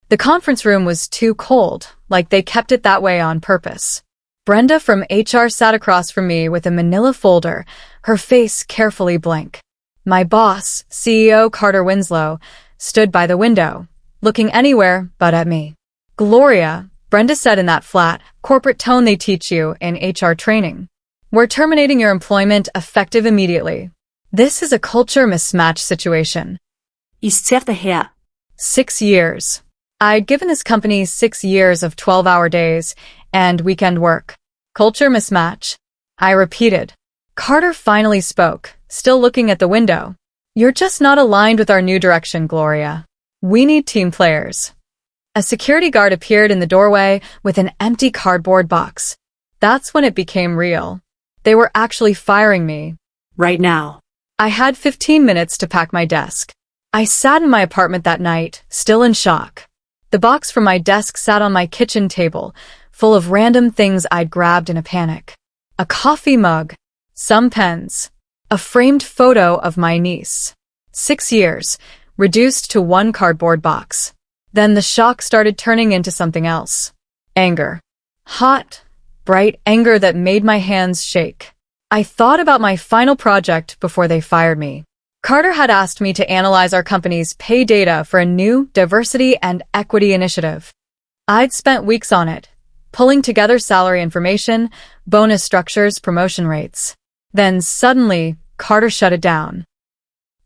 The conference room was too cold, like they kept it that way on purpose. Brenda from HR sat across from me with a manila folder, her face carefully blank. My boss, CEO Carter Winslow, stood by the window, looking anywhere but at me. Gloria, Brenda said in that flat, corporate tone they teach you in HR training. We're terminating your employment effective immediately. This is a culture mismatch situation. Ist sehr her. 6 years. I'd given this company 6 years of 12-hour days and weekend work. Culture mismatch. I repeated. Carter finally spoke, still looking at the window. You're just not aligned with our new direction, Gloria. We need team players. A security guard appeared in the doorway with an empty cardboard box. That's when it became real. They were actually firing me. Right now. I had 15 minutes to pack my desk. I sat in my apartment that night, still in shock. The box from my desk sat on my kitchen table, full of random things I'd grabbed in a panic. A coffee mug, some pens, a framed photo of my niece. 6 years, reduced to one cardboard box. Then the shock started turning into something else. Anger. Hot, bright anger that made my hands shake. I thought about my final project before they fired me. Carter had asked me to analyze our company's pay data for a new diversity and equity initiative. I'd spent weeks on it, pulling together salary information, bonus structures, promotion rates. Then suddenly, Carter shut it down.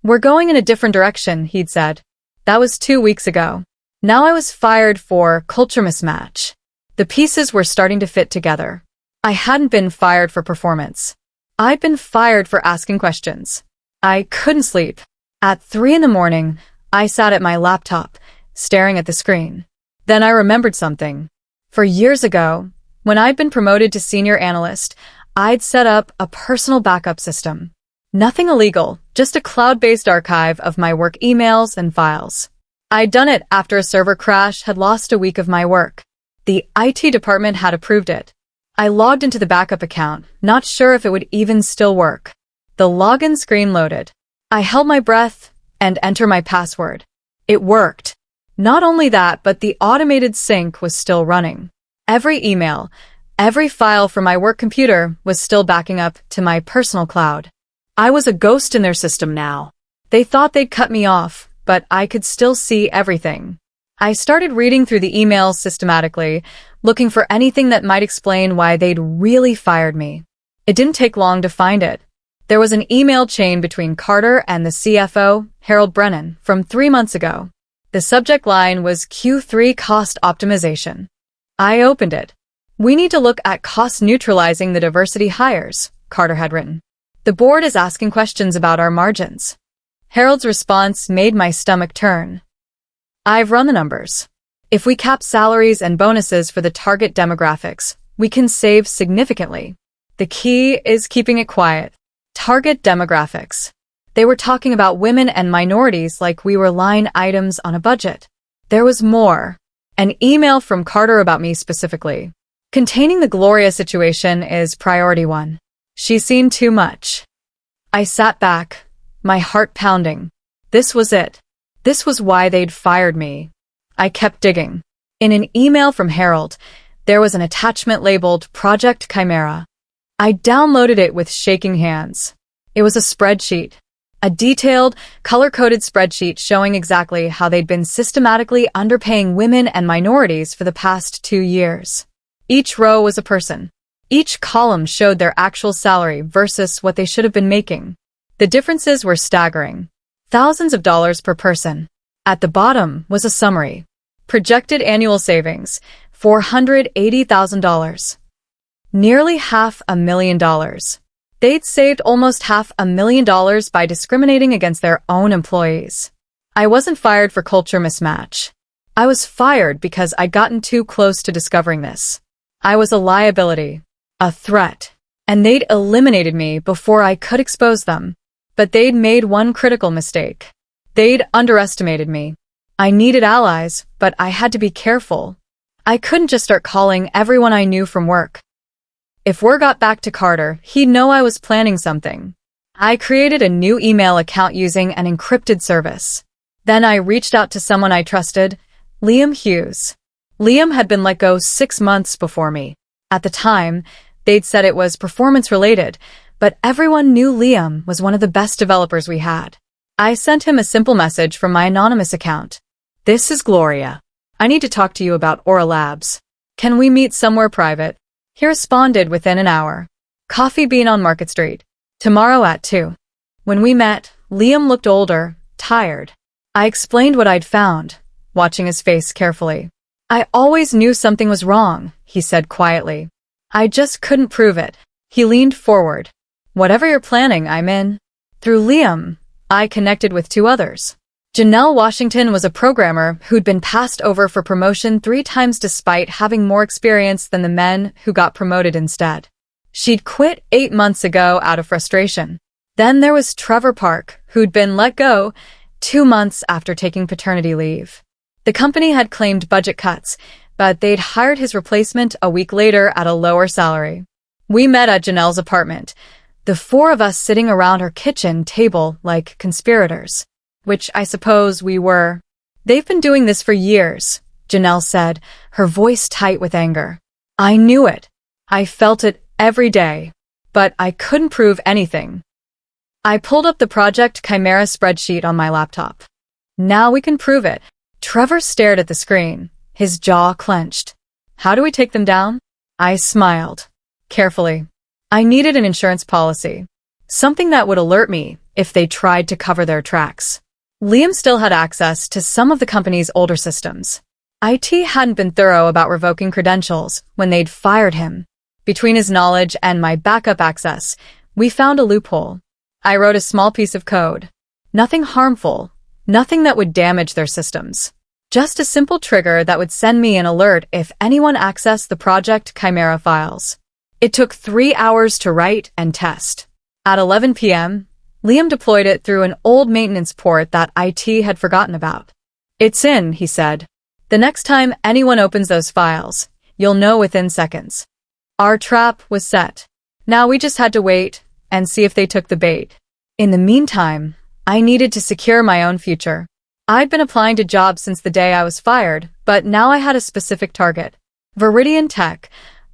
We're going in a different direction, he'd said. That was 2 weeks ago. Now I was fired for culture mismatch. The pieces were starting to fit together. I hadn't been fired for performance. I'd been fired for asking questions. I couldn't sleep. At 3 a.m, I sat at my laptop, staring at the screen. Then I remembered something. For years ago, when I'd been promoted to senior analyst, I'd set up a personal backup system. Nothing illegal, just a cloud-based archive of my work emails and files. I'd done it after a server crash had lost a week of my work. The IT department had approved it. I logged into the backup account, not sure if it would even still work. The login screen loaded. I held my breath and entered my password. It worked. Not only that, but the automated sync was still running. Every email, every file from my work computer was still backing up to my personal cloud. I was a ghost in their system now. They thought they'd cut me off, but I could still see everything. I started reading through the emails systematically, looking for anything that might explain why they'd really fired me. It didn't take long to find it. There was an email chain between Carter and the CFO, Harold Brennan, from 3 months ago. The subject line was Q3 cost optimization. I opened it. We need to look at cost neutralizing the diversity hires, Carter had written. The board is asking questions about our margins. Harold's response made my stomach turn. I've run the numbers. If we cap salaries and bonuses for the target demographics, we can save significantly. The key is keeping it quiet. Target demographics. They were talking about women and minorities like we were line items on a budget. There was more. An email from Carter about me specifically. Containing the Gloria situation is priority 1. She's seen too much. I sat back, my heart pounding. This was it. This was why they'd fired me. I kept digging. In an email from Harold, there was an attachment labeled Project Chimera. I downloaded it with shaking hands. It was a spreadsheet. A detailed, color-coded spreadsheet showing exactly how they'd been systematically underpaying women and minorities for the past 2 years. Each row was a person. Each column showed their actual salary versus what they should have been making. The differences were staggering. Thousands of dollars per person. At the bottom was a summary. Projected annual savings, $480,000. Nearly $500,000. They'd saved almost $500,000 by discriminating against their own employees. I wasn't fired for culture mismatch. I was fired because I'd gotten too close to discovering this. I was a liability, a threat, and they'd eliminated me before I could expose them. But they'd made one critical mistake. They'd underestimated me. I needed allies, but I had to be careful. I couldn't just start calling everyone I knew from work. If word got back to Carter, he'd know I was planning something. I created a new email account using an encrypted service. Then I reached out to someone I trusted, Liam Hughes. Liam had been let go 6 months before me. At the time, they'd said it was performance-related, but everyone knew Liam was one of the best developers we had. I sent him a simple message from my anonymous account. "This is Gloria. I need to talk to you about Aura Labs. Can we meet somewhere private?" He responded within an hour. "Coffee Bean on Market Street. Tomorrow at 2. When we met, Liam looked older, tired. I explained what I'd found, watching his face carefully. "I always knew something was wrong," he said quietly. "I just couldn't prove it." He leaned forward. "Whatever you're planning, I'm in." Through Liam, I connected with 2 others. Janelle Washington was a programmer who'd been passed over for promotion 3 times despite having more experience than the men who got promoted instead. She'd quit 8 months ago out of frustration. Then there was Trevor Park, who'd been let go 2 months after taking paternity leave. The company had claimed budget cuts, but they'd hired his replacement a week later at a lower salary. We met at Janelle's apartment, the 4 of us sitting around her kitchen table like conspirators. Which I suppose we were. "They've been doing this for years," Janelle said, her voice tight with anger. "I knew it. I felt it every day. But I couldn't prove anything." I pulled up the Project Chimera spreadsheet on my laptop. "Now we can prove it." Trevor stared at the screen, his jaw clenched. "How do we take them down?" I smiled. Carefully. I needed an insurance policy. Something that would alert me if they tried to cover their tracks. Liam still had access to some of the company's older systems. IT hadn't been thorough about revoking credentials when they'd fired him. Between his knowledge and my backup access, we found a loophole. I wrote a small piece of code. Nothing harmful, nothing that would damage their systems. Just a simple trigger that would send me an alert if anyone accessed the Project Chimera files. It took 3 hours to write and test. At 11 p.m., Liam deployed it through an old maintenance port that IT had forgotten about. "It's in," he said. "The next time anyone opens those files, you'll know within seconds." Our trap was set. Now we just had to wait and see if they took the bait. In the meantime, I needed to secure my own future. I'd been applying to jobs since the day I was fired, but now I had a specific target. Viridian Tech,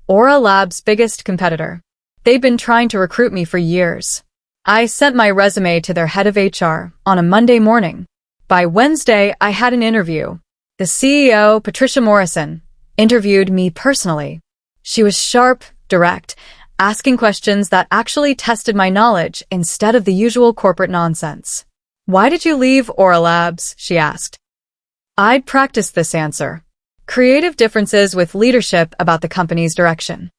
Aura Labs' biggest competitor. They'd been trying to recruit me for years. I sent my resume to their head of HR on a Monday morning. By Wednesday, I had an interview. The CEO, Patricia Morrison, interviewed me personally. She was sharp, direct, asking questions that actually tested my knowledge instead of the usual corporate nonsense. "Why did you leave Aura Labs?" she asked. I'd practiced this answer. Creative differences with leadership about the company's direction.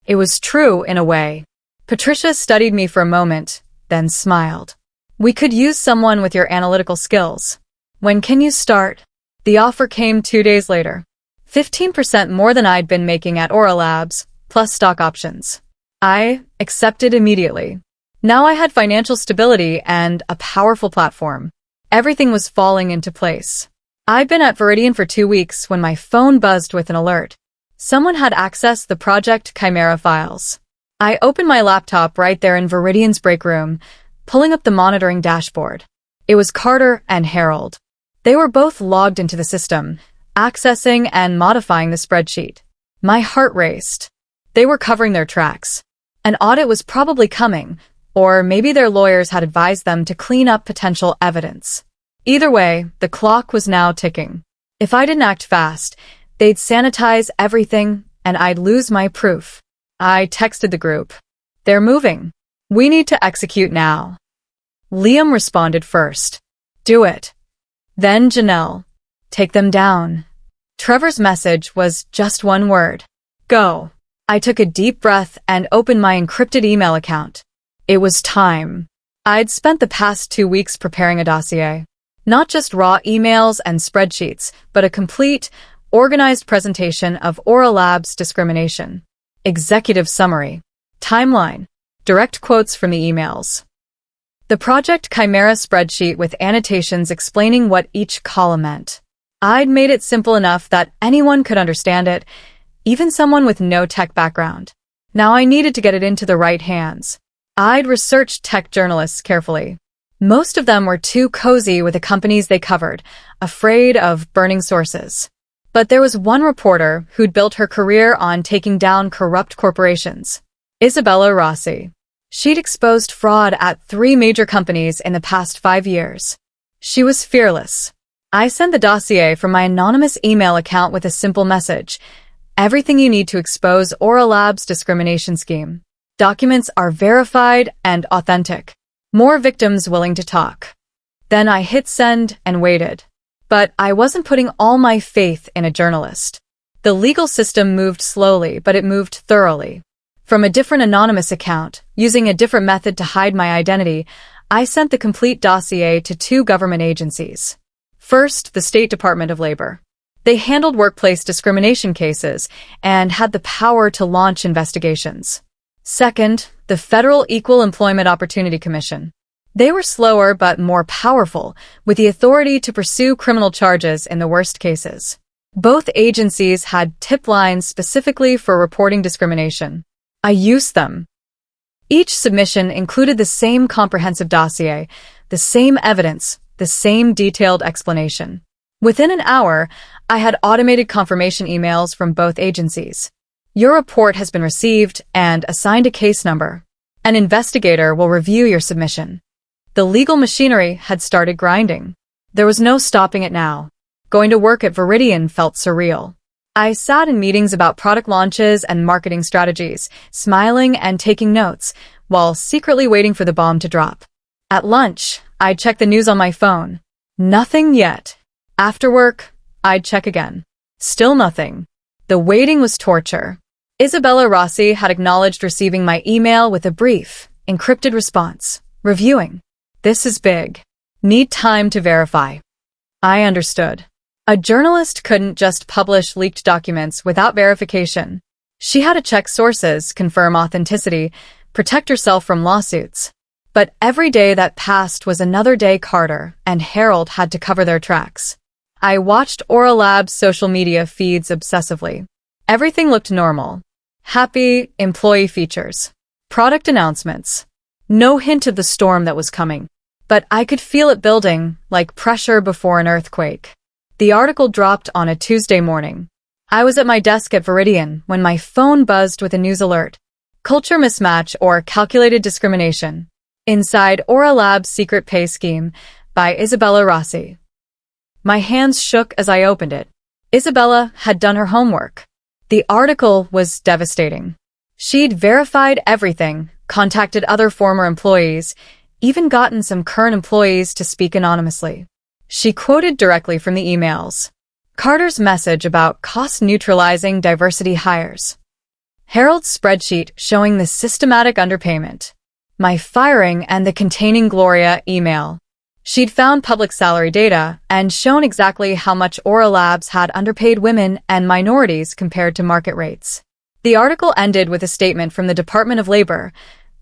It was true in a way. Patricia studied me for a moment, then smiled. "We could use someone with your analytical skills. When can you start?" The offer came 2 days later. 15% more than I'd been making at Aura Labs, plus stock options. I accepted immediately. Now I had financial stability and a powerful platform. Everything was falling into place. I'd been at Viridian for 2 weeks when my phone buzzed with an alert. Someone had accessed the Project Chimera files. I opened my laptop right there in Viridian's break room, pulling up the monitoring dashboard. It was Carter and Harold. They were both logged into the system, accessing and modifying the spreadsheet. My heart raced. They were covering their tracks. An audit was probably coming, or maybe their lawyers had advised them to clean up potential evidence. Either way, the clock was now ticking. If I didn't act fast, they'd sanitize everything and I'd lose my proof. I texted the group. "They're moving. We need to execute now." Liam responded first. "Do it." Then Janelle. "Take them down." Trevor's message was just one word. "Go." I took a deep breath and opened my encrypted email account. It was time. I'd spent the past 2 weeks preparing a dossier. Not just raw emails and spreadsheets, but a complete, organized presentation of Aura Labs discrimination. Executive summary. Timeline. Direct quotes from the emails. The Project Chimera spreadsheet with annotations explaining what each column meant. I'd made it simple enough that anyone could understand it, even someone with no tech background. Now I needed to get it into the right hands. I'd researched tech journalists carefully. Most of them were too cozy with the companies they covered, afraid of burning sources. But there was one reporter who'd built her career on taking down corrupt corporations. Isabella Rossi. She'd exposed fraud at 3 major companies in the past 5 years. She was fearless. I sent the dossier from my anonymous email account with a simple message: everything you need to expose Aura Labs' discrimination scheme. Documents are verified and authentic. More victims willing to talk. Then I hit send and waited. But I wasn't putting all my faith in a journalist. The legal system moved slowly, but it moved thoroughly. From a different anonymous account, using a different method to hide my identity, I sent the complete dossier to 2 government agencies. First, the State Department of Labor. They handled workplace discrimination cases and had the power to launch investigations. Second, the Federal Equal Employment Opportunity Commission. They were slower but more powerful, with the authority to pursue criminal charges in the worst cases. Both agencies had tip lines specifically for reporting discrimination. I used them. Each submission included the same comprehensive dossier, the same evidence, the same detailed explanation. Within an hour, I had automated confirmation emails from both agencies. Your report has been received and assigned a case number. An investigator will review your submission. The legal machinery had started grinding. There was no stopping it now. Going to work at Veridian felt surreal. I sat in meetings about product launches and marketing strategies, smiling and taking notes, while secretly waiting for the bomb to drop. At lunch, I'd check the news on my phone. Nothing yet. After work, I'd check again. Still nothing. The waiting was torture. Isabella Rossi had acknowledged receiving my email with a brief, encrypted response. Reviewing. This is big. Need time to verify. I understood. A journalist couldn't just publish leaked documents without verification. She had to check sources, confirm authenticity, protect herself from lawsuits. But every day that passed was another day Carter and Harold had to cover their tracks. I watched Aura Labs' social media feeds obsessively. Everything looked normal. Happy employee features. Product announcements. No hint of the storm that was coming. But I could feel it building, like pressure before an earthquake. The article dropped on a Tuesday morning. I was at my desk at Veridian when my phone buzzed with a news alert. Culture mismatch or calculated discrimination. Inside Aura Labs' secret pay scheme by Isabella Rossi. My hands shook as I opened it. Isabella had done her homework. The article was devastating. She'd verified everything, contacted other former employees, even gotten some current employees to speak anonymously. She quoted directly from the emails. Carter's message about cost-neutralizing diversity hires. Harold's spreadsheet showing the systematic underpayment. My firing and the containing Gloria email. She'd found public salary data and shown exactly how much Aura Labs had underpaid women and minorities compared to market rates. The article ended with a statement from the Department of Labor.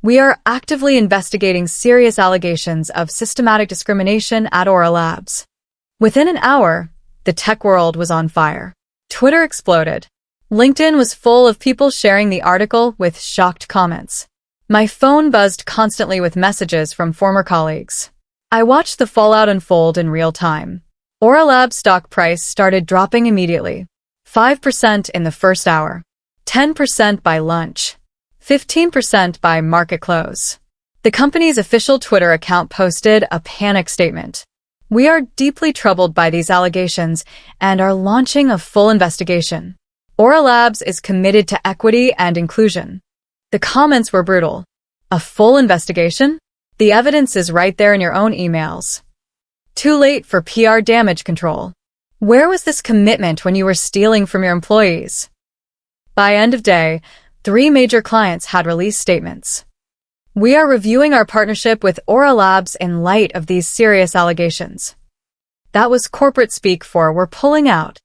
We are actively investigating serious allegations of systematic discrimination at Aura Labs. Within an hour, the tech world was on fire. Twitter exploded. LinkedIn was full of people sharing the article with shocked comments. My phone buzzed constantly with messages from former colleagues. I watched the fallout unfold in real time. Aura Labs' stock price started dropping immediately. 5% in the first hour. 10% by lunch. 15% by market close. The company's official Twitter account posted a panic statement. We are deeply troubled by these allegations and are launching a full investigation. Aura Labs is committed to equity and inclusion. The comments were brutal. A full investigation? The evidence is right there in your own emails. Too late for PR damage control. Where was this commitment when you were stealing from your employees? By end of day, 3 major clients had released statements. We are reviewing our partnership with Aura Labs in light of these serious allegations. That was corporate speak for we're pulling out.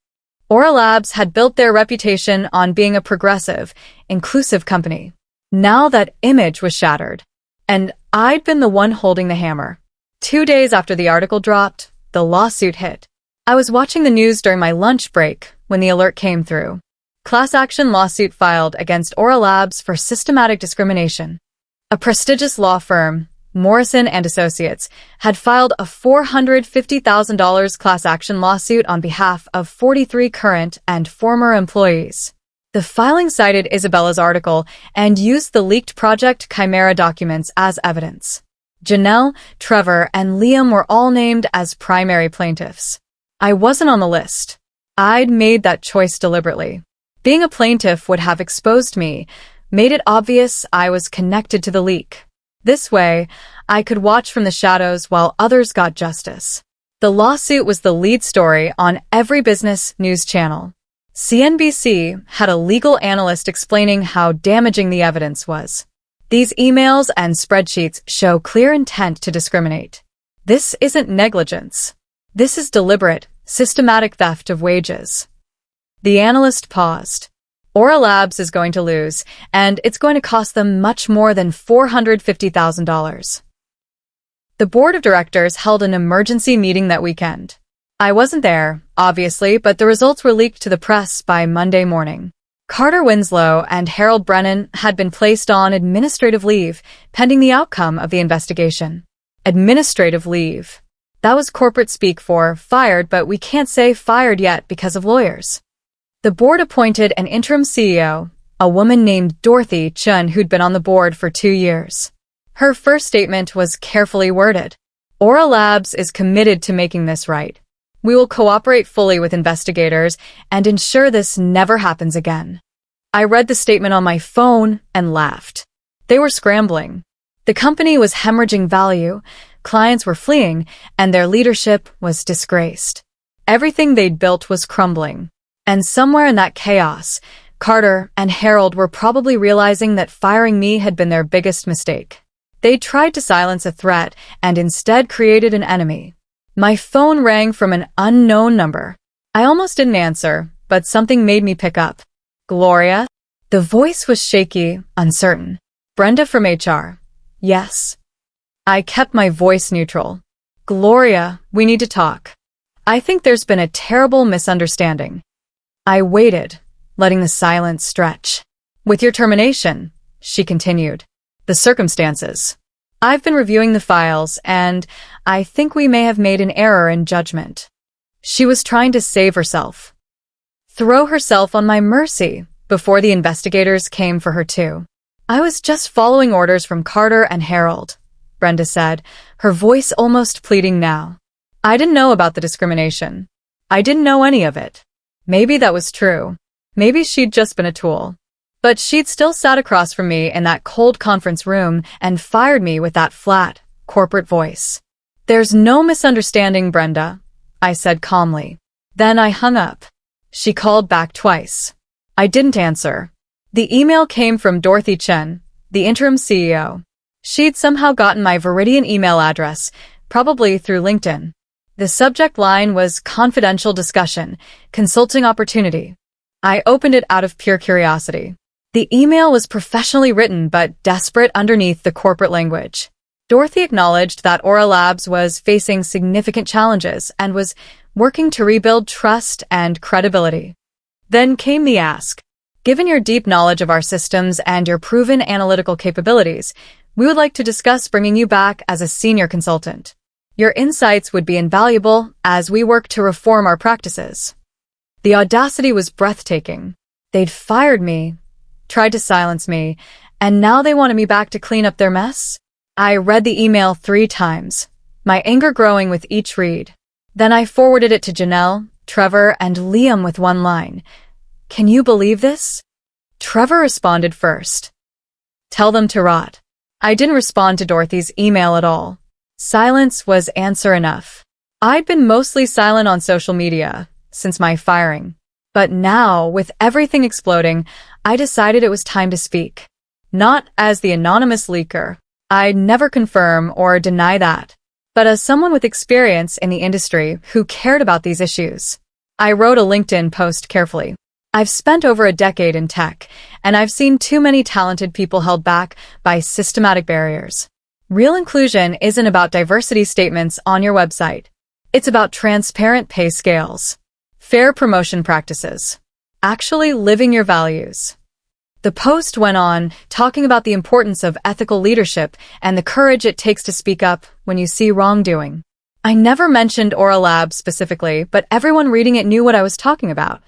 Aura Labs had built their reputation on being a progressive, inclusive company. Now that image was shattered. And I'd been the one holding the hammer. 2 days after the article dropped, the lawsuit hit. I was watching the news during my lunch break when the alert came through. Class action lawsuit filed against Aura Labs for systematic discrimination. A prestigious law firm, Morrison and Associates, had filed a $450,000 class action lawsuit on behalf of 43 current and former employees. The filing cited Isabella's article and used the leaked Project Chimera documents as evidence. Janelle, Trevor, and Liam were all named as primary plaintiffs. I wasn't on the list. I'd made that choice deliberately. Being a plaintiff would have exposed me, made it obvious I was connected to the leak. This way, I could watch from the shadows while others got justice. The lawsuit was the lead story on every business news channel. CNBC had a legal analyst explaining how damaging the evidence was. These emails and spreadsheets show clear intent to discriminate. This isn't negligence. This is deliberate, systematic theft of wages. The analyst paused. Aura Labs is going to lose, and it's going to cost them much more than $450,000. The board of directors held an emergency meeting that weekend. I wasn't there, obviously, but the results were leaked to the press by Monday morning. Carter Winslow and Harold Brennan had been placed on administrative leave, pending the outcome of the investigation. Administrative leave. That was corporate speak for fired, but we can't say fired yet because of lawyers. The board appointed an interim CEO, a woman named Dorothy Chun who'd been on the board for 2 years. Her first statement was carefully worded. Aura Labs is committed to making this right. We will cooperate fully with investigators and ensure this never happens again. I read the statement on my phone and laughed. They were scrambling. The company was hemorrhaging value, clients were fleeing, and their leadership was disgraced. Everything they'd built was crumbling. And somewhere in that chaos, Carter and Harold were probably realizing that firing me had been their biggest mistake. They tried to silence a threat and instead created an enemy. My phone rang from an unknown number. I almost didn't answer, but something made me pick up. Gloria? The voice was shaky, uncertain. Brenda from HR. Yes. I kept my voice neutral. Gloria, we need to talk. I think there's been a terrible misunderstanding. I waited, letting the silence stretch. With your termination, she continued. The circumstances. I've been reviewing the files, and I think we may have made an error in judgment. She was trying to save herself. Throw herself on my mercy before the investigators came for her too. I was just following orders from Carter and Harold, Brenda said, her voice almost pleading now. I didn't know about the discrimination. I didn't know any of it. Maybe that was true. Maybe she'd just been a tool. But she'd still sat across from me in that cold conference room and fired me with that flat, corporate voice. There's no misunderstanding, Brenda, I said calmly. Then I hung up. She called back twice. I didn't answer. The email came from Dorothy Chen, the interim CEO. She'd somehow gotten my Veridian email address, probably through LinkedIn. The subject line was confidential discussion, consulting opportunity. I opened it out of pure curiosity. The email was professionally written but desperate underneath the corporate language. Dorothy acknowledged that Aura Labs was facing significant challenges and was working to rebuild trust and credibility. Then came the ask. Given your deep knowledge of our systems and your proven analytical capabilities, we would like to discuss bringing you back as a senior consultant. Your insights would be invaluable as we work to reform our practices. The audacity was breathtaking. They'd fired me, tried to silence me, and now they wanted me back to clean up their mess? I read the email 3 times, my anger growing with each read. Then I forwarded it to Janelle, Trevor, and Liam with one line. Can you believe this? Trevor responded first. Tell them to rot. I didn't respond to Dorothy's email at all. Silence was answer enough. I'd been mostly silent on social media since my firing. But now, with everything exploding, I decided it was time to speak. Not as the anonymous leaker. I'd never confirm or deny that. But as someone with experience in the industry who cared about these issues. I wrote a LinkedIn post carefully. I've spent over a decade in tech, and I've seen too many talented people held back by systematic barriers. Real inclusion isn't about diversity statements on your website. It's about transparent pay scales, fair promotion practices, actually living your values. The post went on, talking about the importance of ethical leadership and the courage it takes to speak up when you see wrongdoing. I never mentioned Aura Labs specifically, but everyone reading it knew what I was talking about.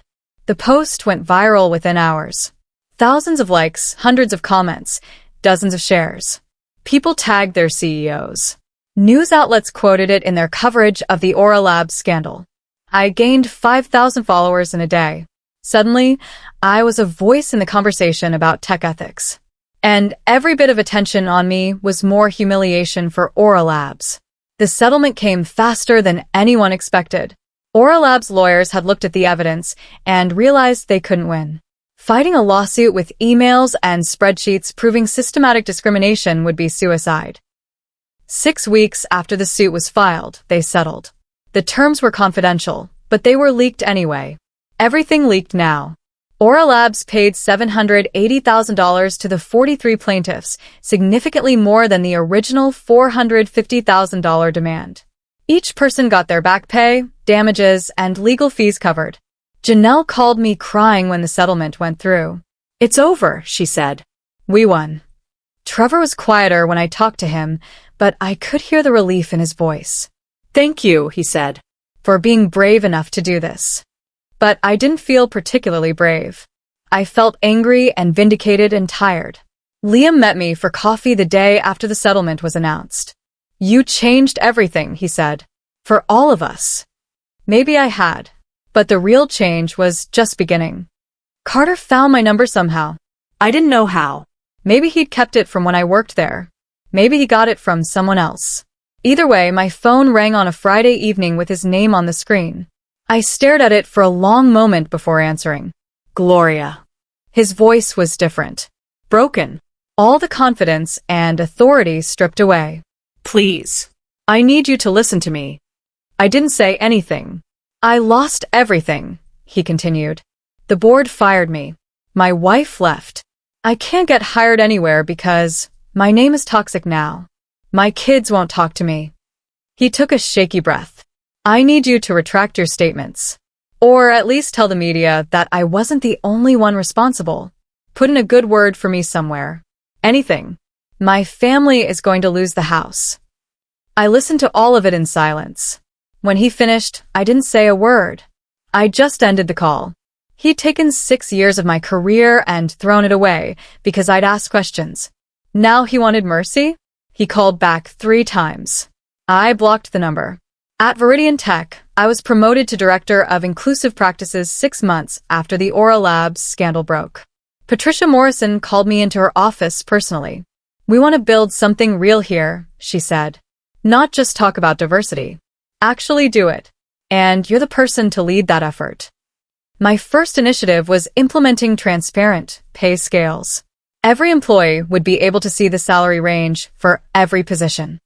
The post went viral within hours. Thousands of likes, hundreds of comments, dozens of shares. People tagged their CEOs. News outlets quoted it in their coverage of the Aura Labs scandal. I gained 5,000 followers in a day. Suddenly, I was a voice in the conversation about tech ethics. And every bit of attention on me was more humiliation for Aura Labs. The settlement came faster than anyone expected. Aura Labs lawyers had looked at the evidence and realized they couldn't win. Fighting a lawsuit with emails and spreadsheets proving systematic discrimination would be suicide. 6 weeks after the suit was filed, they settled. The terms were confidential, but they were leaked anyway. Everything leaked now. Aura Labs paid $780,000 to the 43 plaintiffs, significantly more than the original $450,000 demand. Each person got their back pay, damages, and legal fees covered. Janelle called me crying when the settlement went through. It's over, she said. We won. Trevor was quieter when I talked to him, but I could hear the relief in his voice. Thank you, he said, for being brave enough to do this. But I didn't feel particularly brave. I felt angry and vindicated and tired. Liam met me for coffee the day after the settlement was announced. You changed everything, he said. For all of us. Maybe I had. But the real change was just beginning. Carter found my number somehow. I didn't know how. Maybe he'd kept it from when I worked there. Maybe he got it from someone else. Either way, my phone rang on a Friday evening with his name on the screen. I stared at it for a long moment before answering. Gloria. His voice was different. Broken. All the confidence and authority stripped away. Please. I need you to listen to me. I didn't say anything. I lost everything, he continued. The board fired me. My wife left. I can't get hired anywhere because my name is toxic now. My kids won't talk to me. He took a shaky breath. I need you to retract your statements. Or at least tell the media that I wasn't the only one responsible. Put in a good word for me somewhere. Anything. My family is going to lose the house. I listened to all of it in silence. When he finished, I didn't say a word. I just ended the call. He'd taken 6 years of my career and thrown it away because I'd asked questions. Now he wanted mercy? He called back 3 times. I blocked the number. At Viridian Tech, I was promoted to Director of Inclusive Practices 6 months after the Aura Labs scandal broke. Patricia Morrison called me into her office personally. We want to build something real here, she said. Not just talk about diversity. Actually do it. And you're the person to lead that effort. My first initiative was implementing transparent pay scales. Every employee would be able to see the salary range for every position.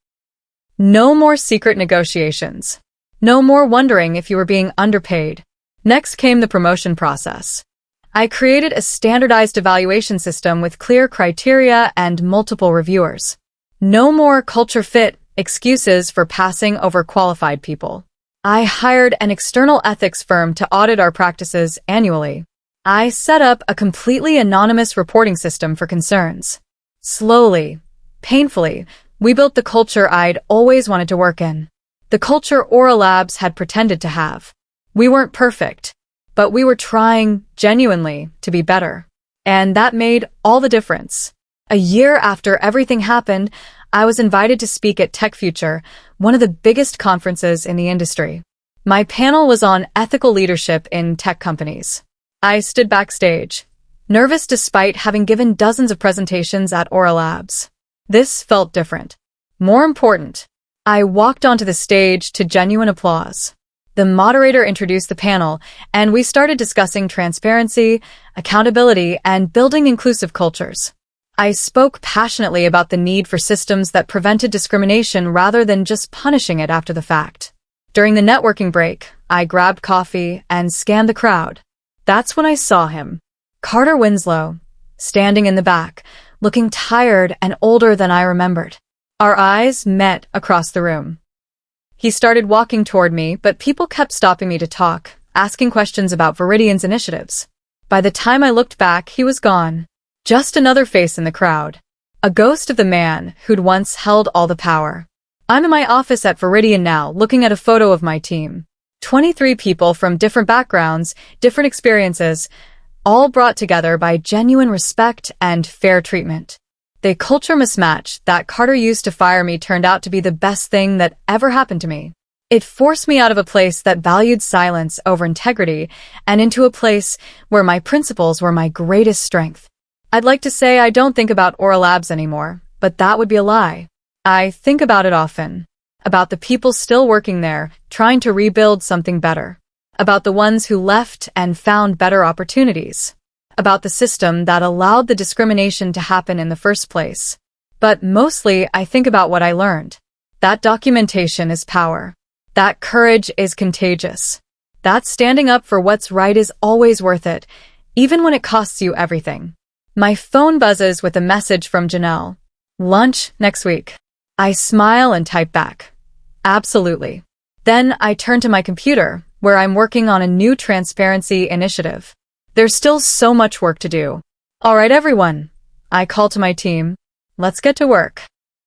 No more secret negotiations. No more wondering if you were being underpaid. Next came the promotion process. I created a standardized evaluation system with clear criteria and multiple reviewers. No more culture fit excuses for passing over qualified people. I hired an external ethics firm to audit our practices annually. I set up a completely anonymous reporting system for concerns. Slowly, painfully, we built the culture I'd always wanted to work in. The culture Aura Labs had pretended to have. We weren't perfect, but we were trying, genuinely, to be better. And that made all the difference. A year after everything happened, I was invited to speak at Tech Future, one of the biggest conferences in the industry. My panel was on ethical leadership in tech companies. I stood backstage, nervous despite having given dozens of presentations at Aura Labs. This felt different. More important, I walked onto the stage to genuine applause. The moderator introduced the panel, and we started discussing transparency, accountability, and building inclusive cultures. I spoke passionately about the need for systems that prevented discrimination rather than just punishing it after the fact. During the networking break, I grabbed coffee and scanned the crowd. That's when I saw him. Carter Winslow, standing in the back, looking tired and older than I remembered. Our eyes met across the room. He started walking toward me, but people kept stopping me to talk, asking questions about Viridian's initiatives. By the time I looked back, he was gone. Just another face in the crowd. A ghost of the man who'd once held all the power. I'm in my office at Viridian now, looking at a photo of my team. 23 people from different backgrounds, different experiences, all brought together by genuine respect and fair treatment. The culture mismatch that Carter used to fire me turned out to be the best thing that ever happened to me. It forced me out of a place that valued silence over integrity and into a place where my principles were my greatest strength. I'd like to say I don't think about Aura Labs anymore, but that would be a lie. I think about it often. About the people still working there, trying to rebuild something better. About the ones who left and found better opportunities. About the system that allowed the discrimination to happen in the first place. But mostly, I think about what I learned. That documentation is power. That courage is contagious. That standing up for what's right is always worth it, even when it costs you everything. My phone buzzes with a message from Janelle. Lunch next week. I smile and type back. Absolutely. Then I turn to my computer, where I'm working on a new transparency initiative. There's still so much work to do. All right, everyone. I call to my team. Let's get to work.